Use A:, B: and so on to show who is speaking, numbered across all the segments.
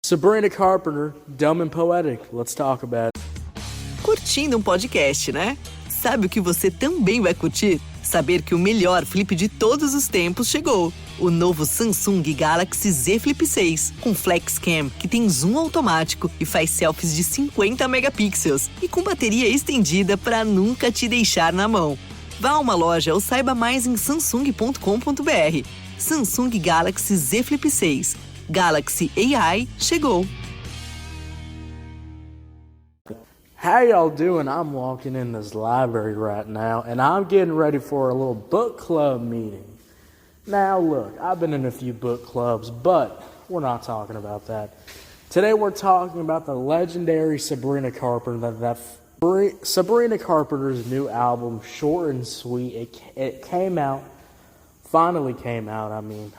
A: Sabrina Carpenter, Dumb and Poetic. Let's talk about it.
B: Curtindo um podcast, né? Sabe o que você também vai curtir? Saber que o melhor flip de todos os tempos chegou. O novo Samsung Galaxy Z Flip 6, com Flex Cam, que tem zoom automático e faz selfies de 50 megapixels. E com bateria estendida para nunca te deixar na mão. Vá a uma loja ou saiba mais em samsung.com.br. Samsung Galaxy Z Flip 6. Galaxy AI chegou.
A: How y'all doing? I'm walking in this library right now, and I'm getting ready for a little book club meeting. Now, look, I've been in a few book clubs, but we're not talking about that. Today, we're talking about the legendary Sabrina Carpenter. Sabrina Carpenter's new album, Short and Sweet. It came out, finally came out. I mean,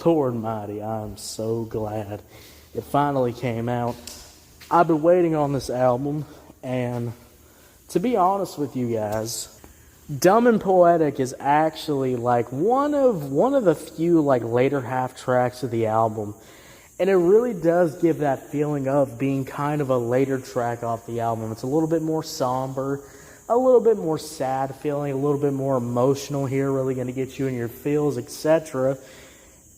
A: Lord mighty, I'm so glad it finally came out. I've been waiting on this album. And to be honest with you guys, Dumb and Poetic is actually like one of the few like later half tracks of the album. And it really does give that feeling of being kind of a later track off the album. It's a little bit more somber, a little bit more sad feeling, a little bit more emotional here, really going to get you in your feels, etc.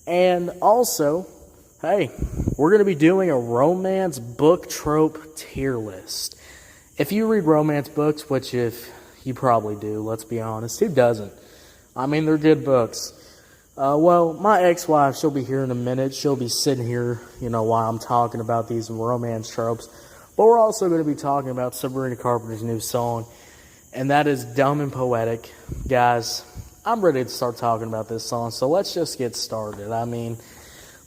A: And also, hey, we're going to be doing a romance book trope tier list. If you read romance books, which if you probably do, let's be honest, who doesn't? I mean, they're good books. Well, my ex-wife, she'll be here in a minute. She'll be sitting here, while I'm talking about these romance tropes. But we're also going to be talking about Sabrina Carpenter's new song, and that is Dumb and Poetic. Guys, I'm ready to start talking about this song, so let's just get started.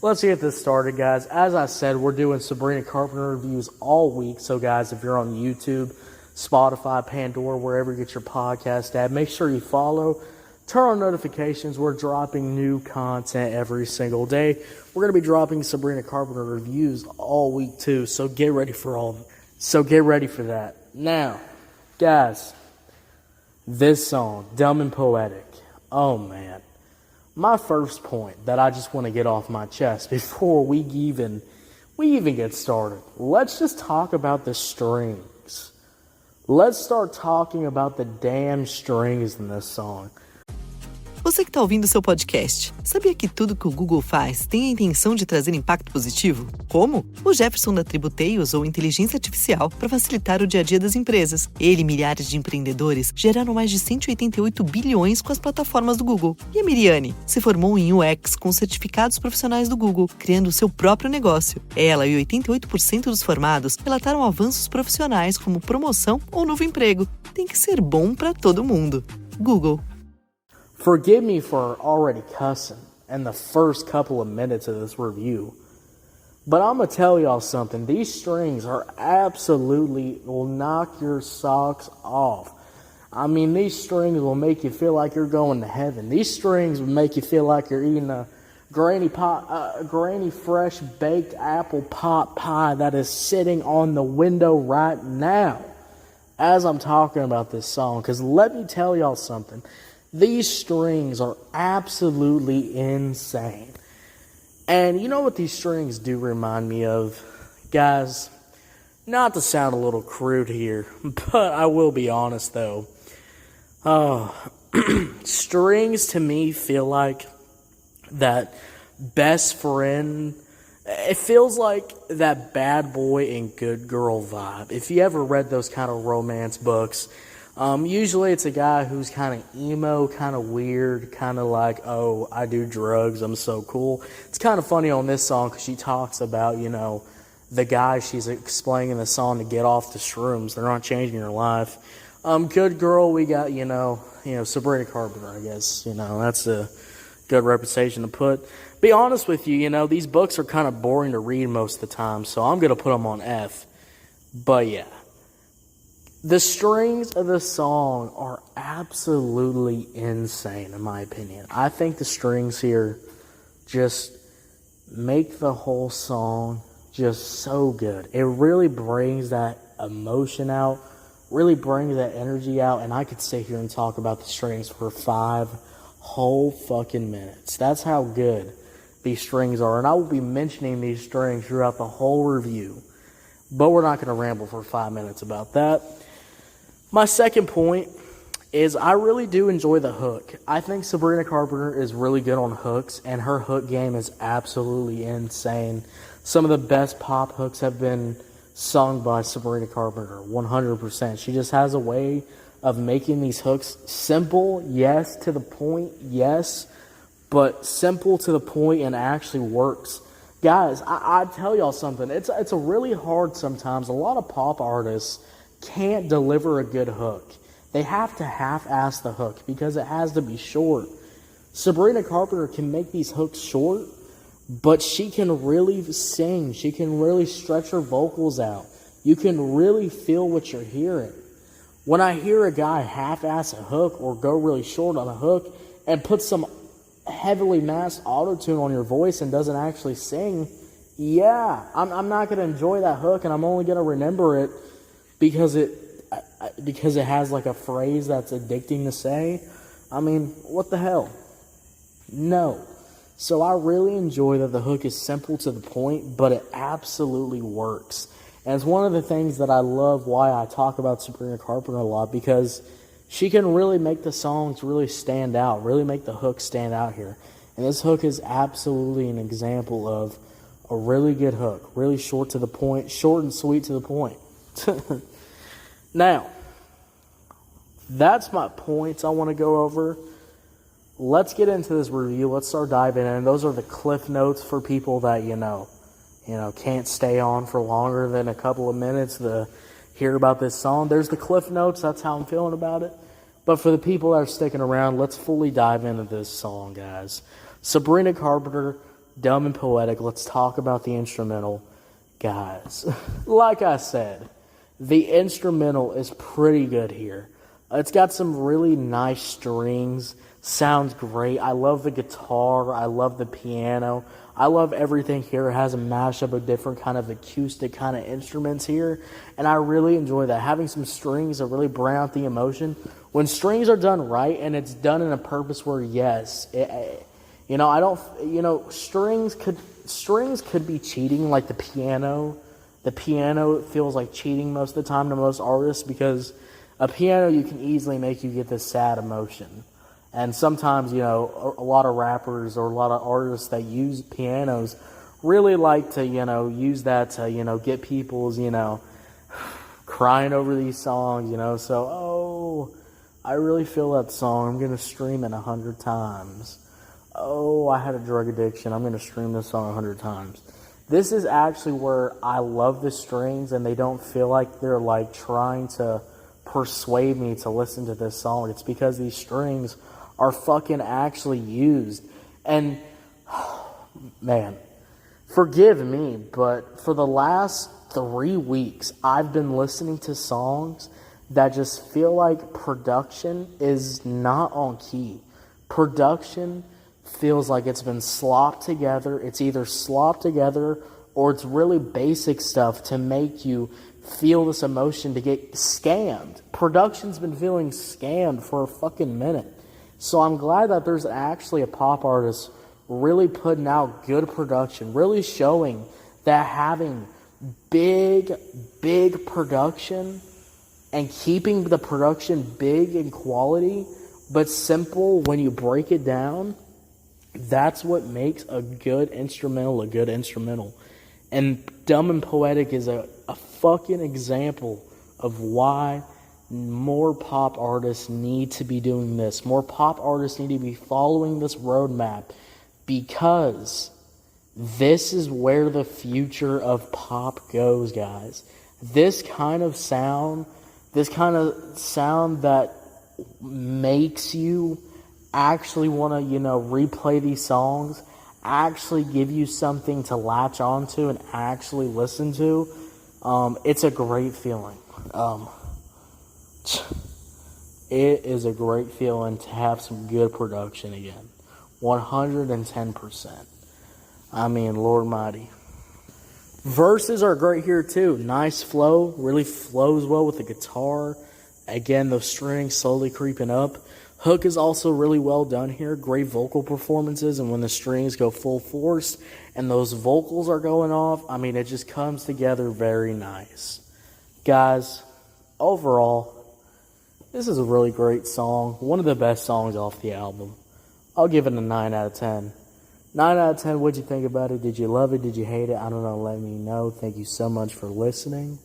A: Let's get this started, guys. As I said, we're doing Sabrina Carpenter reviews all week. So, guys, if you're on YouTube, Spotify, Pandora, wherever you get your podcast at, make sure you follow. Turn on notifications. We're dropping new content every single day. We're going to be dropping Sabrina Carpenter reviews all week, too. So, get ready for that. Now, guys, this song, Dumb and Poetic. Oh, man. My first point that I just want to get off my chest before we even get started. Let's just talk about the strings. Let's start talking about the damn strings in this song.
B: Você que está ouvindo o seu podcast, sabia que tudo que o Google faz tem a intenção de trazer impacto positivo? Como? O Jefferson da Tributei usou inteligência artificial para facilitar o dia a dia das empresas. Ele e milhares de empreendedores geraram mais de 188 bilhões com as plataformas do Google. E a Miriane se formou em UX com certificados profissionais do Google, criando o seu próprio negócio. Ela e 88% dos formados relataram avanços profissionais como promoção ou novo emprego. Tem que ser bom para todo mundo. Google.
A: Forgive me for already cussing in the first couple of minutes of this review. But I'm going to tell y'all something. These strings are absolutely will knock your socks off. I mean, these strings will make you feel like you're going to heaven. These strings will make you feel like you're eating a granny fresh baked apple pot pie that is sitting on the window right now as I'm talking about this song. Because let me tell y'all something. These strings are absolutely insane. And you know what these strings do remind me of? Guys, not to sound a little crude here, but I will be honest though. Strings to me feel like that best friend. It feels like that bad boy and good girl vibe. If you ever read those kind of romance books, usually it's a guy who's kind of emo, kind of weird, kind of like, oh, I do drugs, I'm so cool. It's kind of funny on this song because she talks about, the guy she's explaining in the song to get off the shrooms. They're not changing your life. Good girl, we got, Sabrina Carpenter, I guess. That's a good reputation to put. Be honest with you, these books are kind of boring to read most of the time, so I'm going to put them on F. But yeah. The strings of the song are absolutely insane, in my opinion. I think the strings here just make the whole song just so good. It really brings that emotion out, really brings that energy out, and I could sit here and talk about the strings for 5 whole fucking minutes. That's how good these strings are. And I will be mentioning these strings throughout the whole review. But we're not going to ramble for 5 minutes about that. My second point is I really do enjoy the hook. I think Sabrina Carpenter is really good on hooks, and her hook game is absolutely insane. Some of the best pop hooks have been sung by Sabrina Carpenter, 100%. She just has a way of making these hooks simple, yes, to the point, yes, but simple to the point and actually works. Guys, I tell y'all something. It's a really hard sometimes. A lot of pop artists can't deliver a good hook. They have to half-ass the hook because it has to be short. Sabrina Carpenter can make these hooks short, but she can really sing. She can really stretch her vocals out. You can really feel what you're hearing. When I hear a guy half-ass a hook or go really short on a hook and put some heavily masked auto-tune on your voice and doesn't actually sing, yeah, I'm not going to enjoy that hook, and I'm only going to remember it because it has like a phrase that's addicting to say. I mean, what the hell? No. So I really enjoy that the hook is simple to the point, but it absolutely works. And it's one of the things that I love why I talk about Sabrina Carpenter a lot, because she can really make the songs really stand out, really make the hook stand out here. And this hook is absolutely an example of a really good hook, really short to the point, short and sweet to the point. Now, that's my points I want to go over. Let's get into this review. Let's start diving in. Those are the cliff notes for people that, can't stay on for longer than a couple of minutes to hear about this song. There's the cliff notes. That's how I'm feeling about it. But for the people that are sticking around, let's fully dive into this song, guys. Sabrina Carpenter, Dumb and Poetic. Let's talk about the instrumental. Guys, like I said, the instrumental is pretty good here. It's got some really nice strings. Sounds great. I love the guitar. I love the piano. I love everything here. It has a mashup of different kind of acoustic kind of instruments here. And I really enjoy that. Having some strings that really bring out the emotion. When strings are done right and it's done in a purpose where, yes, strings could be cheating, like the piano. The piano feels like cheating most of the time to most artists, because a piano, you can easily make you get this sad emotion. And sometimes, a lot of rappers or a lot of artists that use pianos really like to, use that to, get people's, crying over these songs, So, I really feel that song. I'm going to stream it 100 times. Oh, I had a drug addiction. I'm going to stream this song 100 times. This is actually where I love the strings, and they don't feel like they're like trying to persuade me to listen to this song. It's because these strings are fucking actually used. And man, forgive me, but for the last 3 weeks I've been listening to songs that just feel like production is not on key. Production feels like it's been slopped together. It's either slopped together or it's really basic stuff to make you feel this emotion to get scammed. Production's been feeling scammed for a fucking minute. So I'm glad that there's actually a pop artist really putting out good production, really showing that having big production and keeping the production big in quality but simple when you break it down, that's what makes a good instrumental a good instrumental. And Dumb and Poetic is a fucking example of why more pop artists need to be doing this. More pop artists need to be following this roadmap, because this is where the future of pop goes, guys. This kind of sound that makes you actually want to, replay these songs, actually give you something to latch onto and actually listen to. It's a great feeling. It is a great feeling to have some good production again. 110%. I mean, Lord mighty. Verses are great here too. Nice flow. Really flows well with the guitar. Again, those strings slowly creeping up. Hook is also really well done here. Great vocal performances, and when the strings go full force and those vocals are going off, I mean, it just comes together very nice. Guys, overall, this is a really great song. One of the best songs off the album. I'll give it a 9 out of 10. 9 out of 10, what'd you think about it? Did you love it? Did you hate it? I don't know. Let me know. Thank you so much for listening.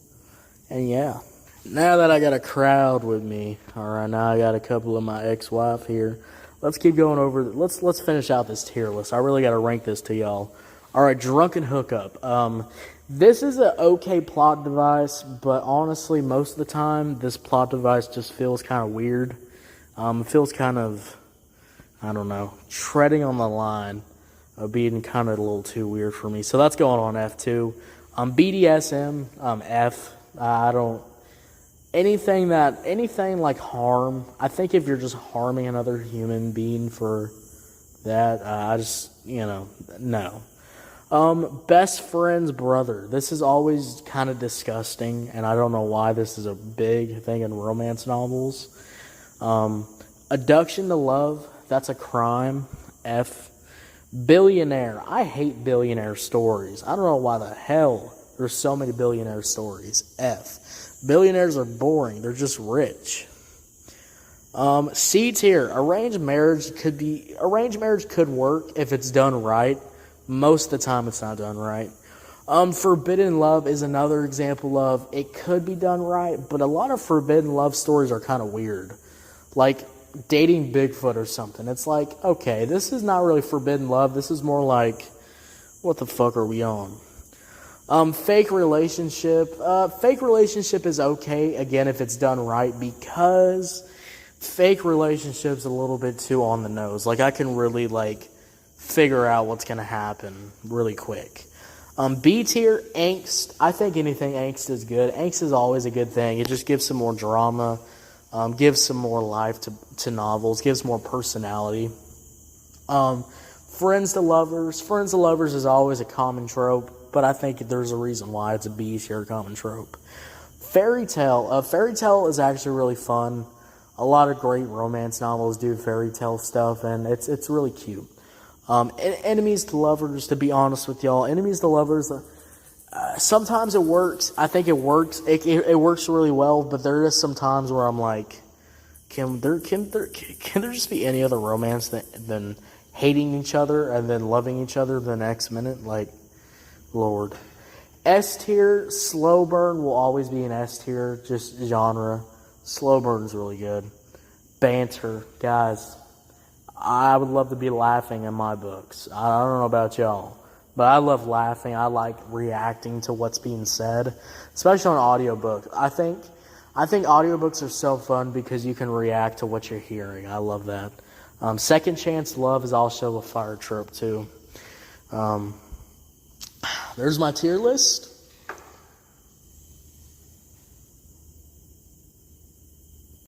A: And yeah. Now that I got a crowd with me, all right, now I got a couple of my ex-wife here. Let's keep going over. Let's finish out this tier list. I really got to rank this to y'all. All right, Drunken Hookup. This is an okay plot device, but honestly, most of the time, this plot device just feels kind of weird. It feels kind of, I don't know, treading on the line of being kind of a little too weird for me. So that's going on F2. BDSM, F. I don't. Anything like harm, I think if you're just harming another human being for that, I just, no. Best friend's brother. This is always kind of disgusting, and I don't know why this is a big thing in romance novels. Abduction to love, that's a crime, F. Billionaire. I hate billionaire stories. I don't know why the hell there's so many billionaire stories, F. Billionaires are boring. They're just rich. C tier. Arranged marriage could work if it's done right. Most of the time it's not done right. Forbidden love is another example of it could be done right, but a lot of forbidden love stories are kind of weird. Like dating Bigfoot or something. It's like, okay, this is not really forbidden love. This is more like, what the fuck are we on? Fake relationship. Fake relationship is okay, again, if it's done right, because fake relationship's a little bit too on the nose. Like, I can really, figure out what's going to happen really quick. B tier, angst. I think anything angst is good. Angst is always a good thing. It just gives some more drama, gives some more life to novels, gives more personality. Friends to lovers. Friends to lovers is always a common trope, but I think there's a reason why it's a B tier common trope. Fairy tale. Fairy tale is actually really fun. A lot of great romance novels do fairy tale stuff, and it's really cute. Enemies to lovers, to be honest with y'all. Enemies to lovers, sometimes it works. I think it works. It works really well, but there is some times where I'm like, can there just be any other romance than hating each other and then loving each other the next minute? Like, Lord. S tier, slow burn will always be an S tier, just genre. Slow burn's really good. Banter, guys. I would love to be laughing in my books. I don't know about y'all, but I love laughing. I like reacting to what's being said, especially on audiobook. I think audiobooks are so fun because you can react to what you're hearing. I love that. Second chance love is also a fire trope too. There's my tier list.